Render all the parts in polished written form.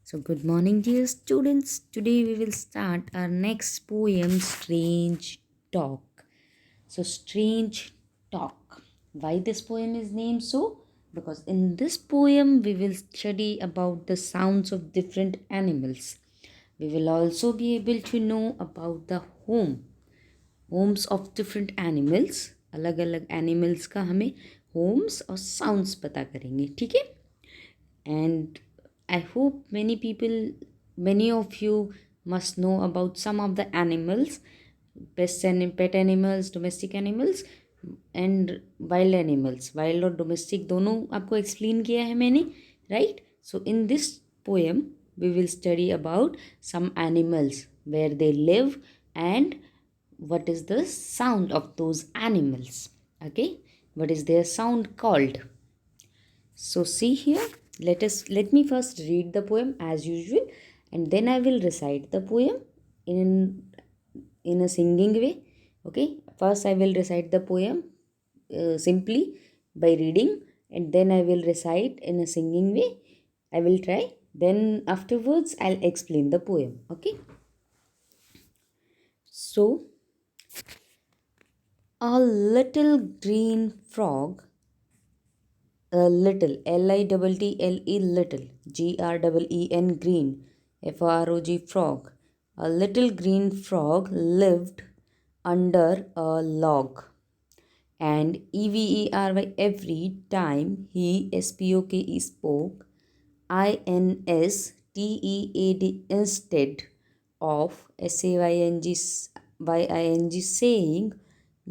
So, good morning, dear students. Today we will start our next poem, Strange Talk. So, Strange Talk. Why this poem is named so? Because in this poem we will study about the sounds of different animals. We will also be able to know about the homes of different animals. अलग अलग animals का हमें homes और sounds पता करेंगे, ठीक है? And I hope many of you must know about some of the animals, pet animals, domestic animals and wild animals. Wild और domestic दोनों आपको explain किया है मैंने, right? So in this poem we will study about some animals, where they live and what is the sound of those animals. Okay, what is their sound called? So see here, let me first read the poem as usual, and then I will recite the poem in in a singing way. Okay, first I will recite the poem simply by reading, and then I will recite in a singing way. I will try. Then afterwards I'll explain the poem. Okay. So, a little green frog, a little, Little, little, Green, green, frog, frog. A little green frog lived under a log, and every time he spoke, INSTEAD instead of SAYING saying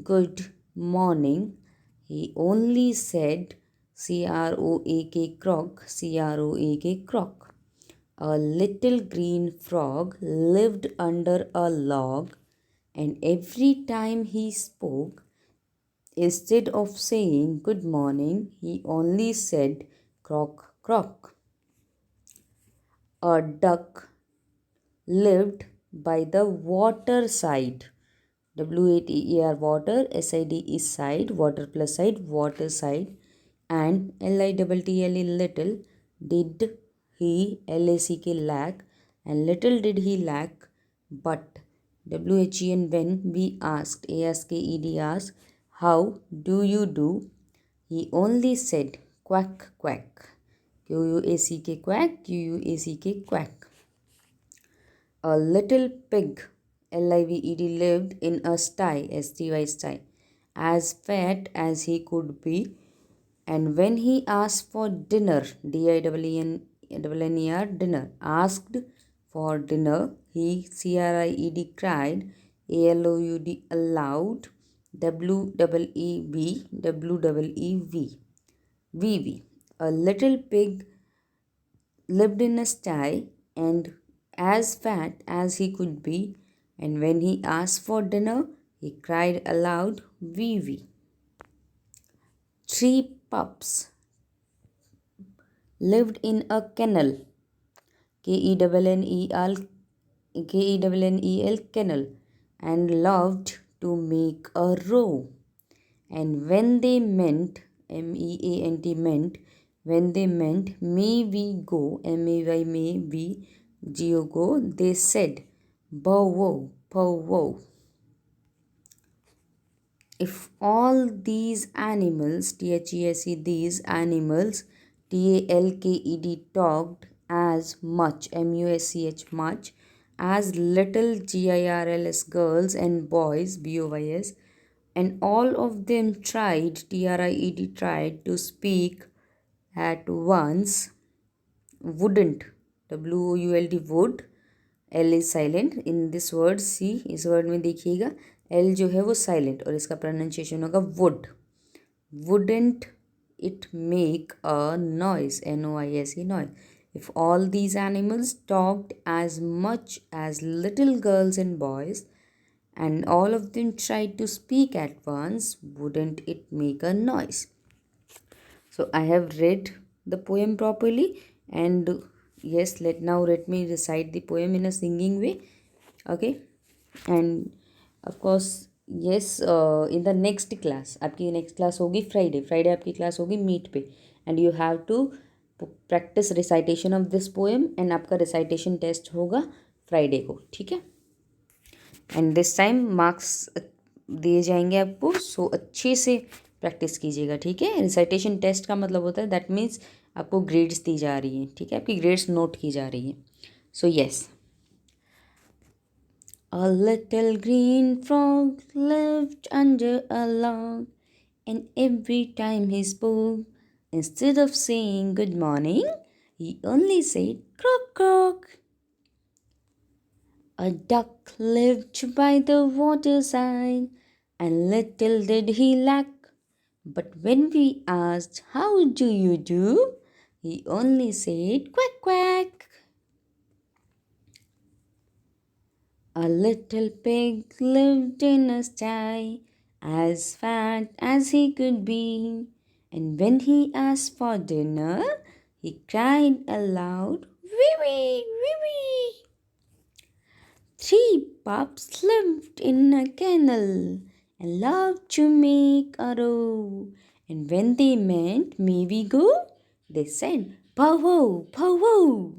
good morning. He only said croak. A little green frog lived under a log, and every time he spoke, instead of saying good morning, he only said croak, croak. A duck lived by the water side. WATER water, SID is side, water plus side, water side, and LITTLE little did he LACK lack, and little did he lack, but WHEN when we asked, ASKED asked, how do you do, he only said quack quack. QUACK quack, QUACK quack. A little pig, LIVED, lived in a sty, STY, as fat as he could be, and when he asked for dinner, dinner, asked for dinner, he cried, ALOUD, aloud, WEEV. A little pig lived in a sty and as fat as he could be, and when he asked for dinner, he cried aloud, wee wee. Three pups lived in a kennel, KENNEL, kennel, and loved to make a row. And when they meant, meant, when they meant, may we go, may we go, they said, bow wow, pow wow. If all these animals, these animals, TALKED, talked as much, much, as little GIRLS girls and boys, BOYS, and all of them tried to speak at once, wouldn't, would, L is silent in this word. C इस word में देखिएगा L जो है वो silent और इसका pronunciation होगा wouldn't it make a noise, NOISE, noise, if all these animals talked as much as little girls and boys and all of them tried to speak at once, wouldn't it make a noise? So I have read the poem properly, and yes, let me recite the poem in a singing way. Okay, and of course yes, in the next class, आपकी next class होगी Friday आपकी class होगी meet पे, and you have to practice recitation of this poem and आपका recitation test होगा Friday को, ठीक है। एंड दिस टाइम मार्क्स दिए जाएंगे आपको, सो अच्छे से प्रैक्टिस कीजिएगा, ठीक है। रिसाइटेशन टेस्ट का मतलब होता है दैट मीन्स आपको ग्रेड्स दी जा रही हैं, ठीक है, आपकी ग्रेड्स नोट की जा रही हैं। So yes, a little green frog lived under a log, and every time he spoke, instead of saying good morning, he only said croak croak. A duck lived by the waterside, and little did he lack. But when we asked, how do you do? He only said quack quack. A little pig lived in a sty, as fat as he could be. And when he asked for dinner, he cried aloud, wee wee, wee wee. Three pups lived in a kennel and loved to make a row. And when they meant, may we go? They said, pow wow, pow wow.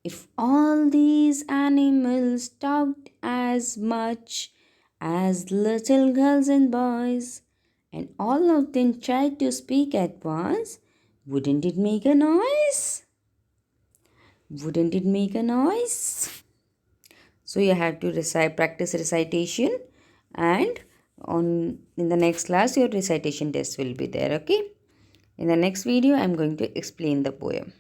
If all these animals talked as much as little girls and boys, and all of them tried to speak at once, wouldn't it make a noise? Wouldn't it make a noise? So you have to practice recitation, and on in the next class your recitation test will be there, okay. In the next video I am going to explain the poem.